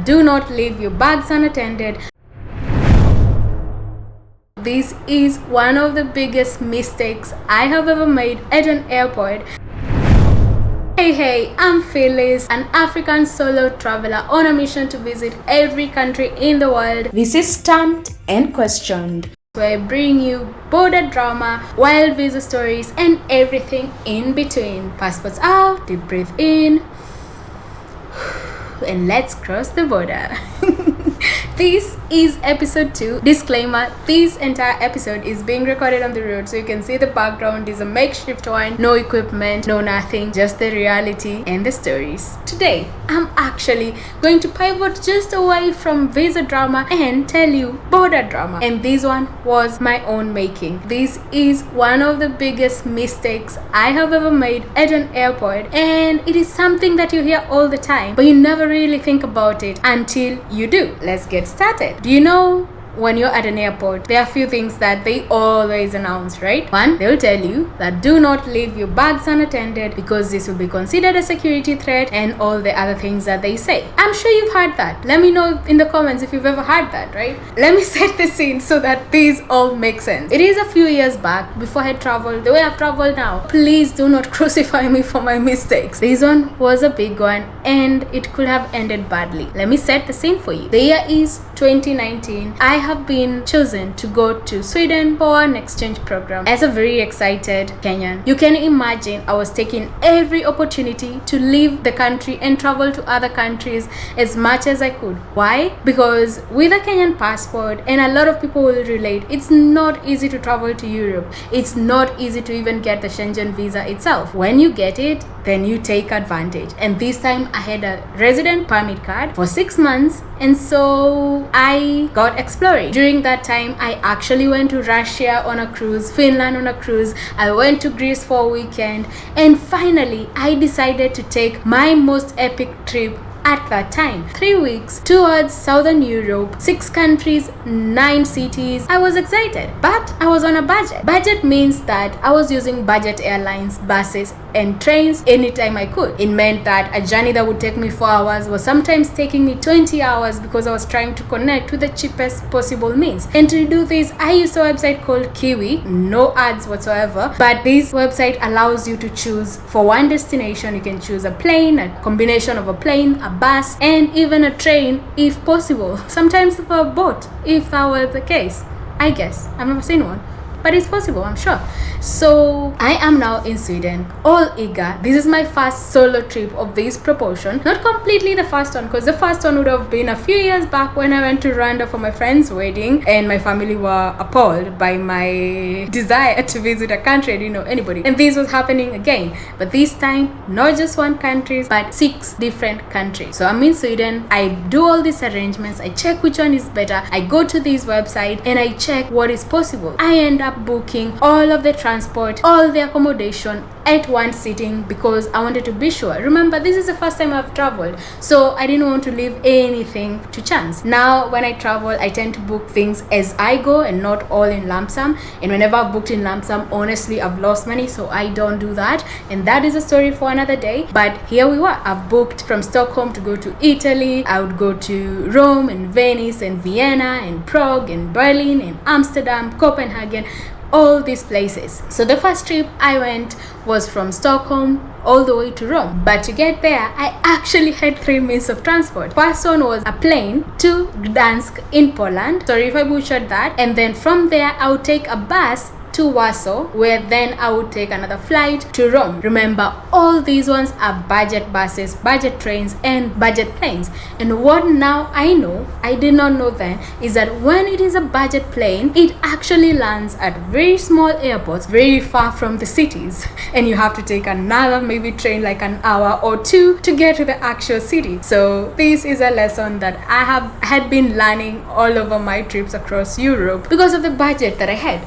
do not leave your bags unattended. This is one of the biggest mistakes I have ever made at an airport. Hey, I'm Phyllis, an African solo traveler on a mission to visit every country in the world. This is Stamped and Questioned, where I bring you border drama, wild visa stories, and everything in between. Passports out, deep breath in, and let's cross the border. This is episode 2. Disclaimer, this entire episode is being recorded on the road, so you can see the background is a makeshift one, no equipment, no nothing, just the reality and the stories. Today, I'm actually going to pivot just away from visa drama and tell you border drama. And this one was my own making. This is one of the biggest mistakes I have ever made at an airport, and it is something that you hear all the time, but you never really think about it until you do. Let's get started. Do you know when you're at an airport, there are a few things that they always announce, right? One, they'll tell you that do not leave your bags unattended because this will be considered a security threat, and all the other things that they say. I'm sure you've heard that. Let me know in the comments if you've ever heard that, right? Let me set the scene so that these all make sense. It is a few years back, before I had traveled the way I've traveled now. Please do not crucify me for my mistakes. This one was a big one and it could have ended badly. Let me set the scene for you. The year is 2019. I have been chosen to go to Sweden for an exchange program. As a very excited Kenyan, you can imagine I was taking every opportunity to leave the country and travel to other countries as much as I could. Why? Because with a Kenyan passport, and a lot of people will relate, it's not easy to travel to Europe. It's not easy to even get the Schengen visa itself. When you get it, then you take advantage. And this time I had a resident permit card for 6 months, and so I got exploring. During that time, I actually went to Russia on a cruise, Finland on a cruise, I went to Greece for a weekend, and finally I decided to take my most epic trip at that time. 3 weeks towards Southern Europe, 6 countries, 9 cities. I was excited, but I was on a budget. Budget means that I was using budget airlines, buses, and trains anytime I could. It meant that a journey that would take me 4 hours was sometimes taking me 20 hours because I was trying to connect with the cheapest possible means. And to do this, I used a website called Kiwi, no ads whatsoever, but this website allows you to choose for one destination. You can choose a plane, a combination of a plane, a bus, and even a train if possible. Sometimes a boat if that were the case. I guess I've never seen one, but it's possible, I'm sure. So I am now in Sweden, all eager. This is my first solo trip of this proportion. Not completely the first one, because the first one would have been a few years back when I went to Rwanda for my friend's wedding, and my family were appalled by my desire to visit a country I didn't know anybody. And this was happening again, but this time not just one country, but 6 different countries. So I'm in Sweden, I do all these arrangements, I check which one is better, I go to this website and I check what is possible. I end up booking all of the transport, all the accommodation at one sitting because I wanted to be sure. Remember, this is the first time I've traveled, so I didn't want to leave anything to chance. Now when I travel, I tend to book things as I go and not all in lump sum, and whenever I've booked in lump sum, honestly I've lost money, so I don't do that, and that is a story for another day. But here we were. I've booked from Stockholm to go to Italy. I would go to Rome and Venice and Vienna and Prague and Berlin and Amsterdam, Copenhagen, all these places. So the first trip I went was from Stockholm all the way to Rome. But to get there, I actually had 3 means of transport. First one was a plane to Gdansk in Poland. Sorry if I butchered that. And then from there, I would take a bus to Warsaw, where then I would take another flight to Rome. Remember, all these ones are budget buses, budget trains, and budget planes. And what now I know, I did not know then, is that when it is a budget plane, it actually lands at very small airports, very far from the cities. And you have to take another maybe train like an hour or 2 to get to the actual city. So this is a lesson that I had been learning all over my trips across Europe because of the budget that I had.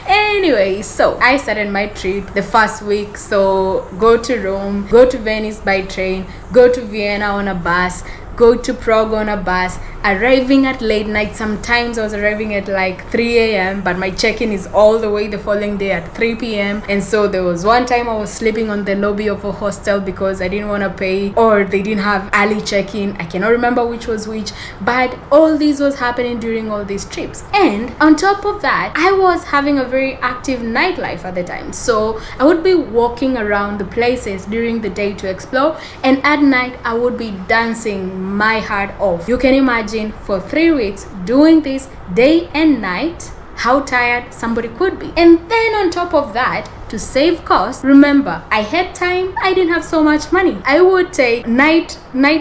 Anyway, so I started my trip the first week. So go to Rome, go to Venice by train, go to Vienna on a bus, go to Prague on a bus, arriving at late night. Sometimes I was arriving at like 3 a.m. but my check-in is all the way the following day at 3 p.m. And so there was one time I was sleeping on the lobby of a hostel because I didn't want to pay, or they didn't have early check-in. I cannot remember which was which, but all this was happening during all these trips. And on top of that, I was having a very active nightlife at the time, so I would be walking around the places during the day to explore, and at night I would be dancing my heart off. You can imagine, for 3 weeks doing this day and night, how tired somebody could be. And then on top of that, to save cost, remember, I had time, I didn't have so much money. I would take night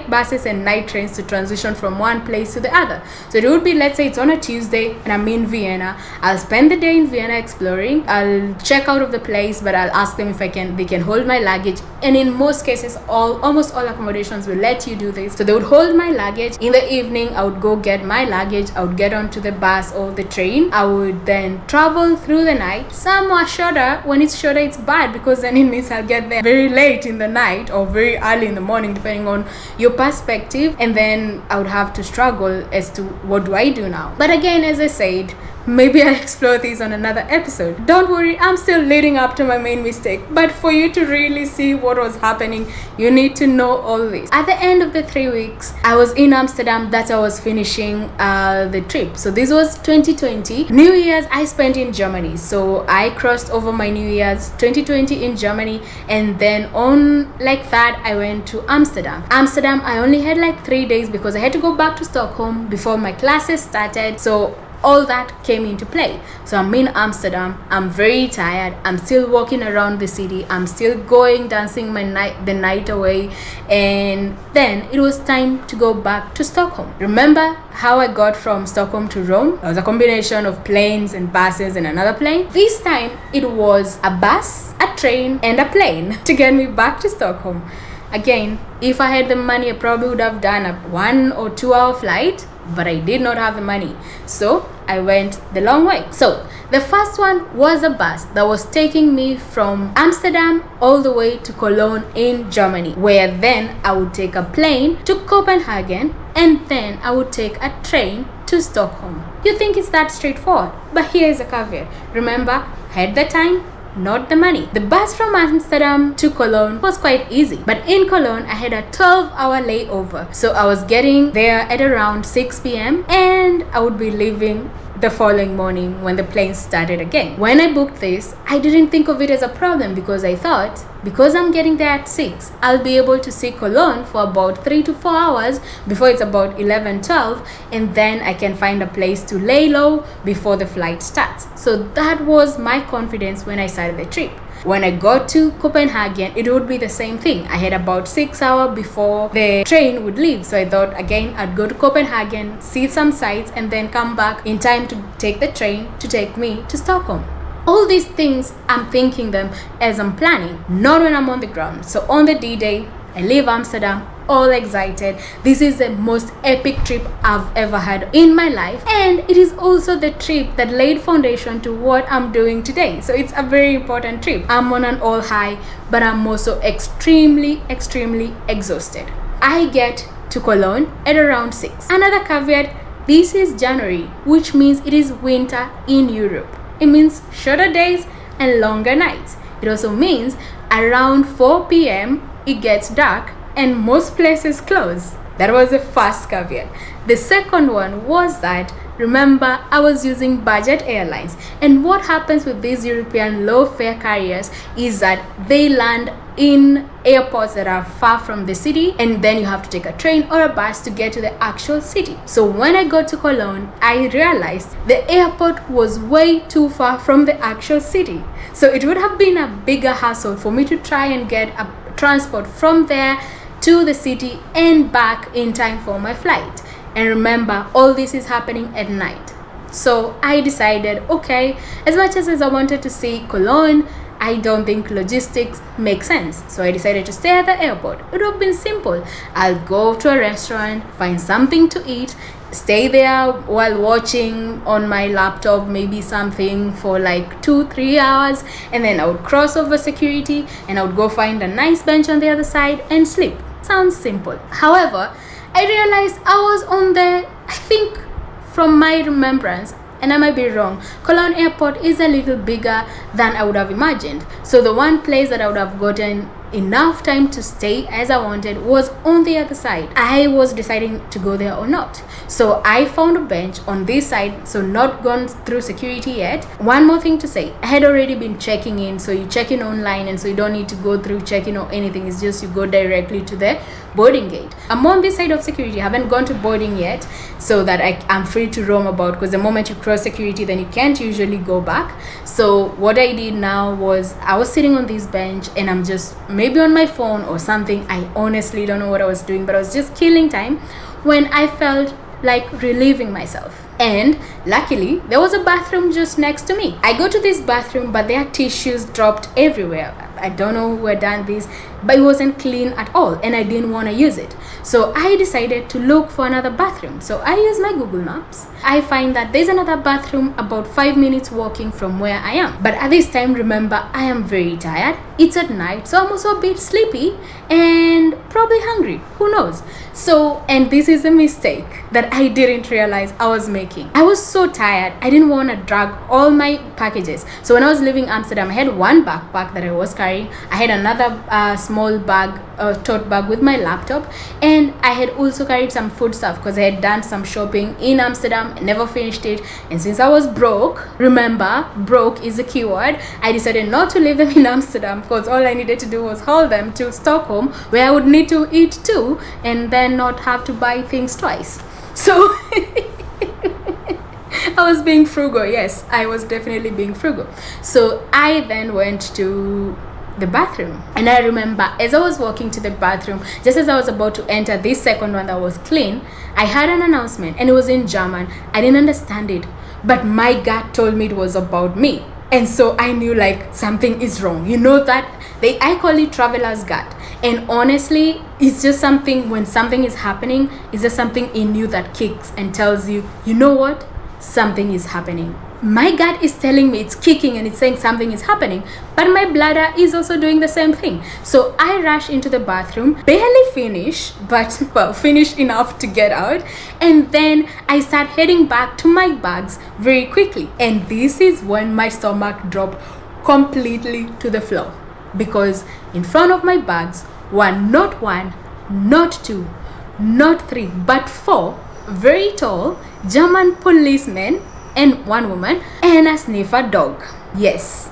buses and night trains to transition from one place to the other. So it would be, let's say it's on a Tuesday and I'm in Vienna. I'll spend the day in Vienna exploring. I'll check out of the place, but I'll ask them if they can hold my luggage. And in most cases, almost all accommodations will let you do this. So they would hold my luggage. In the evening, I would go get my luggage. I would get onto the bus or the train. I would then travel through the night. Some are shorter. When it's shorter, it's bad because then it means I'll get there very late in the night or very early in the morning, depending on your perspective. And then I would have to struggle as to what do I do now. But again, as I said, maybe I'll explore these on another episode. Don't worry, I'm still leading up to my main mistake. But for you to really see what was happening, you need to know all this. At the end of the 3 weeks, I was in Amsterdam. That's how I was finishing the trip. So this was 2020. New Year's I spent in Germany. So I crossed over my New Year's 2020 in Germany, and then on like that I went to Amsterdam. Amsterdam, I only had like 3 days because I had to go back to Stockholm before my classes started. So all that came into play. So I'm in Amsterdam, I'm very tired, I'm still walking around the city, I'm still going dancing the night away, and then it was time to go back to Stockholm. Remember how I got from Stockholm to Rome? It was a combination of planes and buses and another plane. This time it was a bus, a train, and a plane to get me back to Stockholm. Again, if I had the money, I probably would have done a 1 or 2 hour flight, but I did not have the money, so I went the long way. So the first one was a bus that was taking me from Amsterdam all the way to Cologne in Germany, where then I would take a plane to Copenhagen, and then I would take a train to Stockholm. You think it's that straightforward, but here's a caveat. Remember, I had the time, not the money. The bus from Amsterdam to Cologne was quite easy, but in Cologne I had a 12-hour layover. So I was getting there at around 6 p.m. and I would be leaving the following morning when the plane started again. When I booked this, I didn't think of it as a problem because I thought, because I'm getting there at 6, I'll be able to see Cologne for about 3 to 4 hours before it's about 11-12, and then I can find a place to lay low before the flight starts. So that was my confidence when I started the trip. When I got to Copenhagen, it would be the same thing. I had about 6 hours before the train would leave. So I thought, again, I'd go to Copenhagen, see some sights, and then come back in time to take the train to take me to Stockholm. All these things, I'm thinking them as I'm planning, not when I'm on the ground. So on the D-Day, I leave Amsterdam, all excited. This is the most epic trip I've ever had in my life, and it is also the trip that laid foundation to what I'm doing today. So it's a very important trip. I'm on an all high, but I'm also extremely exhausted. I get to Cologne at around 6. Another caveat, this is January, which means it is winter in Europe. It means shorter days and longer nights. It also means around 4 p.m. it gets dark and most places close. That was the first caveat. The second one was that, remember, I was using budget airlines, and what happens with these European low fare carriers is that they land in airports that are far from the city, and then you have to take a train or a bus to get to the actual city. So when I got to Cologne, I realized the airport was way too far from the actual city. So it would have been a bigger hassle for me to try and get a transport from there to the city and back in time for my flight. And remember, all this is happening at night. So I decided, okay, as much as I wanted to see Cologne, I don't think logistics make sense. So I decided to stay at the airport. It would have been simple. I'll go to a restaurant, find something to eat, stay there while watching on my laptop maybe something for like 2-3 hours, and then I would cross over security and I would go find a nice bench on the other side and sleep. Sounds simple. However, I realized I was on the I think from my remembrance, and I might be wrong, Cologne Airport is a little bigger than I would have imagined. So the one place that I would have gotten enough time to stay as I wanted was on the other side. I was deciding to go there or not. So I found a bench on this side, so not gone through security yet. One more thing to say, I had already been checking in, so you check in online, and so you don't need to go through check-in or anything. It's just you go directly to the boarding gate. I'm on this side of security. I haven't gone to boarding yet, so that I'm free to roam about, because the moment you cross security, then you can't usually go back. So what I did now was I was sitting on this bench, and I'm just maybe on my phone or something. I honestly don't know what I was doing, but I was just killing time when I felt like relieving myself. And luckily there was a bathroom just next to me. I go to this bathroom, but there are tissues dropped everywhere. I don't know who had done this, but it wasn't clean at all, and I didn't want to use it. So I decided to look for another bathroom. So I use my Google Maps. I find that there's another bathroom about 5 minutes walking from where I am. But at this time, remember, I am very tired. It's at night, so I'm also a bit sleepy and probably hungry. Who knows? So, and this is a mistake that I didn't realize I was making. I was so tired. I didn't want to drag all my packages. So when I was leaving Amsterdam, I had one backpack that I was carrying. I had another small bag, tote bag with my laptop, and I had also carried some food stuff because I had done some shopping in Amsterdam and never finished it. And since I was broke, remember, broke is a keyword, I decided not to leave them in Amsterdam, because all I needed to do was haul them to Stockholm, where I would need to eat too, and then not have to buy things twice. So I was being frugal. Yes, I was definitely being frugal. So I then went to the bathroom, and I remember as I was walking to the bathroom, just as I was about to enter this second one that was clean, I heard an announcement, and it was in German. I didn't understand it, but my gut told me it was about me, and so I knew like something is wrong. You know that I call it traveler's gut. And honestly, it's just something, when something is happening, it's just something in you that kicks and tells you, you know what, something is happening. My gut is telling me, it's kicking and it's saying something is happening, but my bladder is also doing the same thing. So I rush into the bathroom, barely finish, but well, finish enough to get out, and then I start heading back to my bags very quickly. And this is when my stomach dropped completely to the floor, because in front of my bags were not one, not two, not three, but four very tall German policemen and one woman and a sniffer dog. Yes,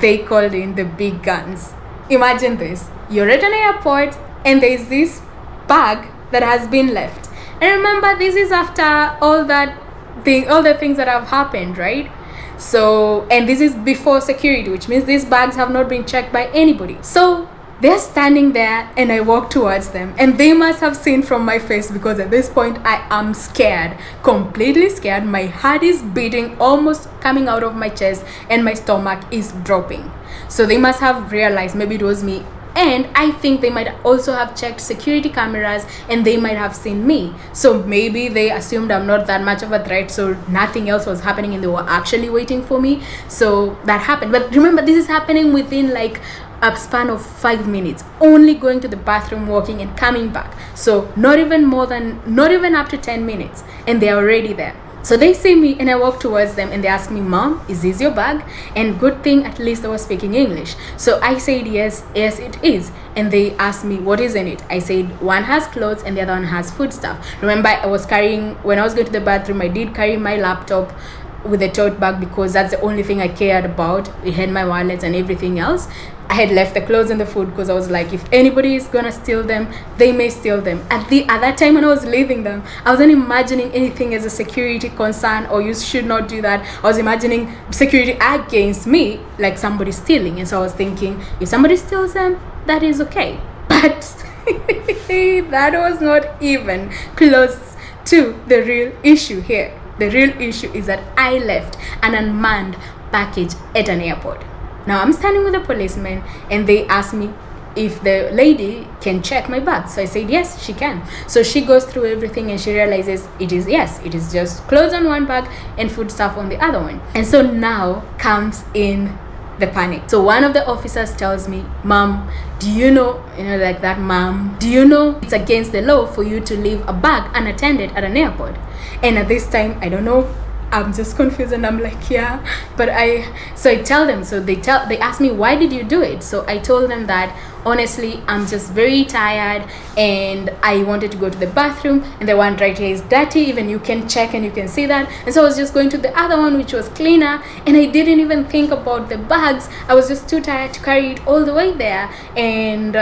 they called in the big guns. Imagine this. You're at an airport and there's this bag that has been left. And remember, this is after all the things that have happened, right? So, and this is before security, which means these bags have not been checked by anybody. So they're standing there, and I walk towards them, and they must have seen from my face, because at this point I am scared, completely scared. My heart is beating, almost coming out of my chest, and my stomach is dropping. So they must have realized maybe it was me. And I think they might also have checked security cameras, and they might have seen me. So maybe they assumed I'm not that much of a threat, so nothing else was happening and they were actually waiting for me. So that happened. But remember, this is happening within like a span of 5 minutes, only going to the bathroom, walking and coming back. So not even up to 10 minutes, and they're already there. So they see me, and I walk towards them, and they ask me, "Mom, is this your bag?" And good thing at least I was speaking English. So I said, yes, it is. And they asked me, "What is in it?" I said, one has clothes and the other one has food stuff. Remember, when I was going to the bathroom, I did carry my laptop with a tote bag, because that's the only thing I cared about. It had my wallets and everything else. I had left the clothes and the food because I was like, if anybody is gonna steal them, they may steal them. At that time when I was leaving them, I wasn't imagining anything as a security concern, or you should not do that. I was imagining security against me, like somebody stealing. And so I was thinking, if somebody steals them, that is okay. But that was not even close to the real issue here. The real issue is that I left an unmanned package at an airport. Now I'm standing with a policeman, and they asked me if the lady can check my bag. So I said yes, she can. So she goes through everything, and she realizes it is just clothes on one bag and food stuff on the other one. And so now comes in the panic. So one of the officers tells me, "Mom, do you know," like that, "Mom, do you know it's against the law for you to leave a bag unattended at an airport?" And at this time, I don't know, I'm just confused, and I'm like, yeah, but I tell them. So they ask me, "Why did you do it?" So I told them that honestly, I'm just very tired and I wanted to go to the bathroom, and the one right here is dirty, even you can check and you can see that. And so I was just going to the other one, which was cleaner, and I didn't even think about the bags. I was just too tired to carry it all the way there, and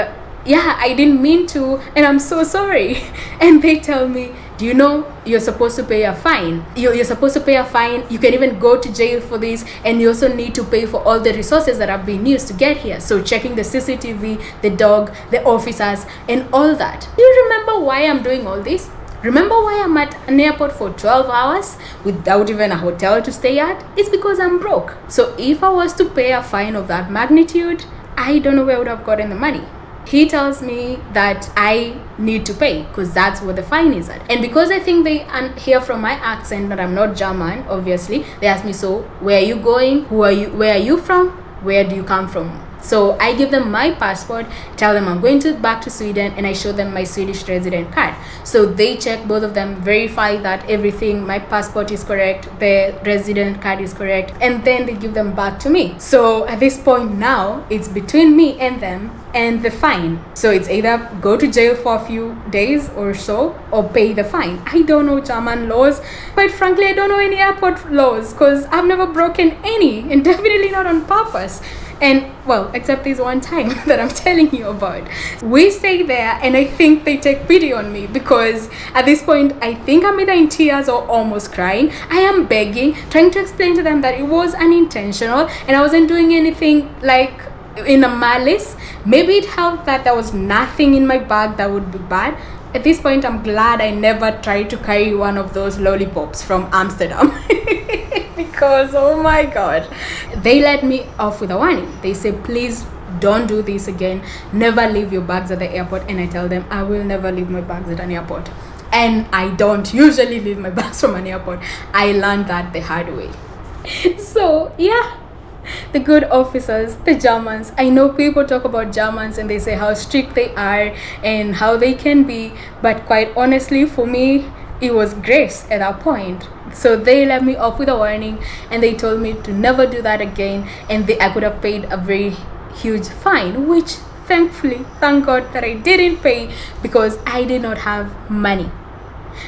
yeah, I didn't mean to, and I'm so sorry. And they tell me, "Do you know you're supposed to pay a fine? You're supposed to pay a fine. You can even go to jail for this, and you also need to pay for all the resources that have been used to get here. So checking the CCTV, the dog, the officers, and all that." Do you remember why I'm doing all this? Remember why I'm at an airport for 12 hours without even a hotel to stay at? It's because I'm broke. So if I was to pay a fine of that magnitude, I don't know where I would have gotten the money. He tells me that I need to pay because that's what the fine is at. And because I think they hear from my accent that I'm not German, obviously, they ask me, "So where are you going? Who are you? Where are you from? Where do you come from?" So I give them my passport, tell them I'm going back to Sweden, and I show them my Swedish resident card. So they check, both of them verify that everything, my passport is correct, the resident card is correct, and then they give them back to me. So at this point now, it's between me and them and the fine. So it's either go to jail for a few days or so, or pay the fine. I don't know German laws. Quite frankly, I don't know any airport laws because I've never broken any, and definitely not on purpose. And well, except this one time that I'm telling you about. We stay there, and I think they take pity on me because at this point, I think I'm either in tears or almost crying. I am begging, trying to explain to them that it was unintentional and I wasn't doing anything like in a malice. Maybe it helped that there was nothing in my bag that would be bad. At this point, I'm glad I never tried to carry one of those lollipops from Amsterdam. Because oh my god, they let me off with a warning. They say, "Please don't do this again, never leave your bags at the airport." And I tell them I will never leave my bags at an airport, and I don't usually leave my bags from an airport. I learned that the hard way. So yeah, the good officers, the Germans. I know people talk about Germans and they say how strict they are and how they can be, but quite honestly, for me, it was grace at that point. So they let me off with a warning, and they told me to never do that again, and I could have paid a very huge fine, which thankfully, thank God that I didn't pay because I did not have money.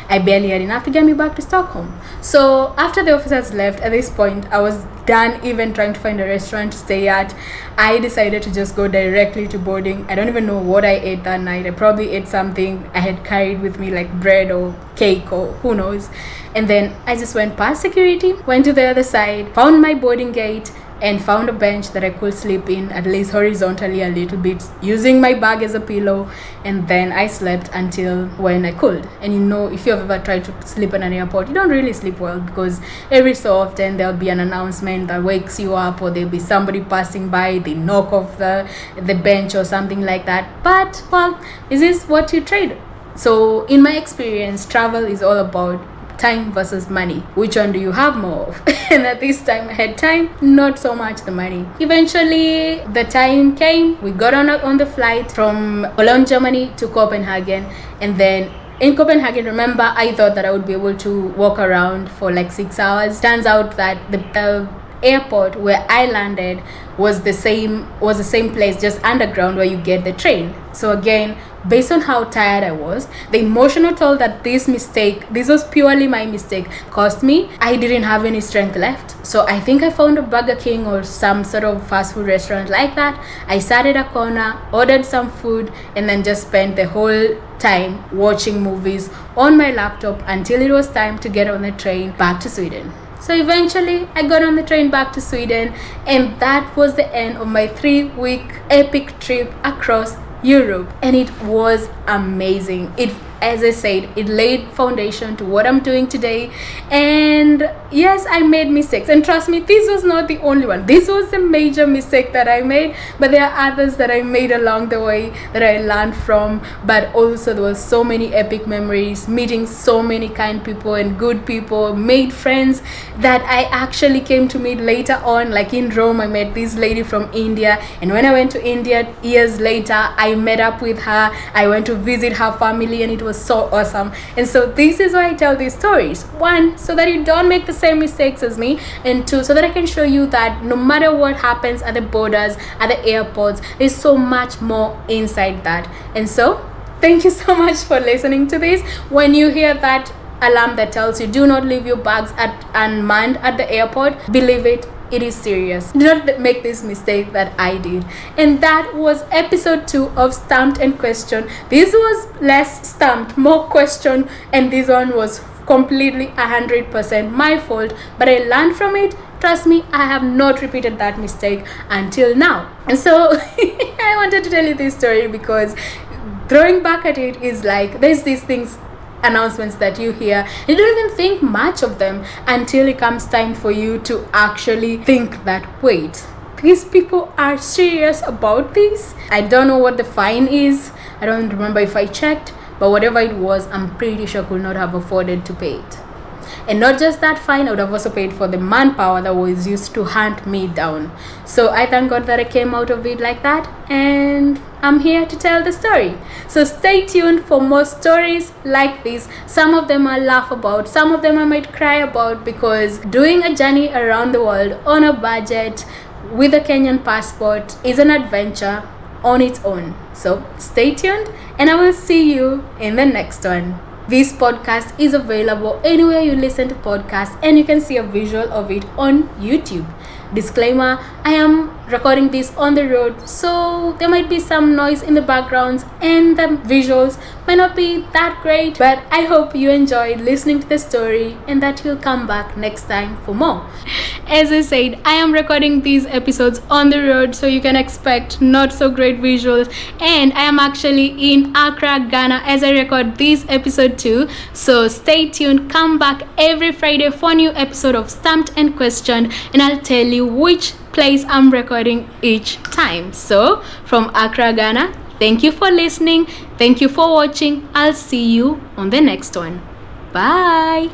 I barely had enough to get me back to Stockholm. So after the officers left, at this point, I was done even trying to find a restaurant to stay at. I decided to just go directly to boarding. I don't even know what I ate that night. I probably ate something I had carried with me, like bread or cake or who knows. And then I just went past security, went to the other side, found my boarding gate, and found a bench that I could sleep in, at least horizontally a little bit, using my bag as a pillow. And then I slept until when I could. And you know, if you've ever tried to sleep in an airport, you don't really sleep well because every so often there'll be an announcement that wakes you up, or there'll be somebody passing by, they knock off the bench or something like that. But well, this is what you trade. So in my experience, travel is all about time versus money. Which one do you have more of? And at this time I had time, not so much the money. Eventually the time came. We got on the flight from Cologne, Germany to Copenhagen. And then in Copenhagen, remember, I thought that I would be able to walk around for like 6 hours. Turns out that the airport where I landed was the same place, just underground, where you get the train. So again, based on how tired I was, the emotional toll that this was purely my mistake, cost me. I didn't have any strength left. So I think I found a Burger King or some sort of fast food restaurant like that. I sat at a corner, ordered some food, and then just spent the whole time watching movies on my laptop until it was time to get on the train back to Sweden. So eventually I got on the train back to Sweden, and that was the end of my 3-week epic trip across Europe. And it was amazing. It as I said, it laid foundation to what I'm doing today. And yes, I made mistakes, and trust me, this was not the only one. This was the major mistake that I made, but there are others that I made along the way that I learned from. But also there was so many epic memories, meeting so many kind people and good people, made friends that I actually came to meet later on. Like in Rome, I met this lady from India, and when I went to India years later, I met up with her. I went to visit her family, and it was so awesome. And so this is why I tell these stories. One, so that you don't make the same mistakes as me, and two, so that I can show you that no matter what happens at the borders, at the airports, there's so much more inside that. And so thank you so much for listening to this. When you hear that alarm that tells you do not leave your bags unmanned at the airport, believe it, it is serious. Do not make this mistake that I did. And that was episode 2 of Stamped and Questioned. This was less stamped, more question, and this one was completely 100% my fault, but I learned from it. Trust me, I have not repeated that mistake until now. And so I wanted to tell you this story because throwing back at it is like, there's these things, announcements that you hear, you don't even think much of them until it comes time for you to actually think that, wait, these people are serious about this. I don't know what the fine is. I don't remember if I checked, but whatever it was, I'm pretty sure I could not have afforded to pay it. And not just that fine, I would have also paid for the manpower that was used to hunt me down. So I thank God that I came out of it like that, and I'm here to tell the story. So stay tuned for more stories like this. Some of them I'll laugh about, some of them I might cry about, because doing a journey around the world on a budget with a Kenyan passport is an adventure on its own. So stay tuned, and I will see you in the next one. This podcast is available anywhere you listen to podcasts, and you can see a visual of it on YouTube. Disclaimer, I am recording this on the road, so there might be some noise in the backgrounds and the visuals might not be that great, but I hope you enjoyed listening to the story and that you'll come back next time for more. As I said, I am recording these episodes on the road, so you can expect not so great visuals, and I am actually in Accra, Ghana as I record this episode too. So stay tuned, come back every Friday for a new episode of Stamped and Questioned, and I'll tell you which place I'm recording each time. So from Accra, Ghana, thank you for listening, thank you for watching. I'll see you on the next one. Bye.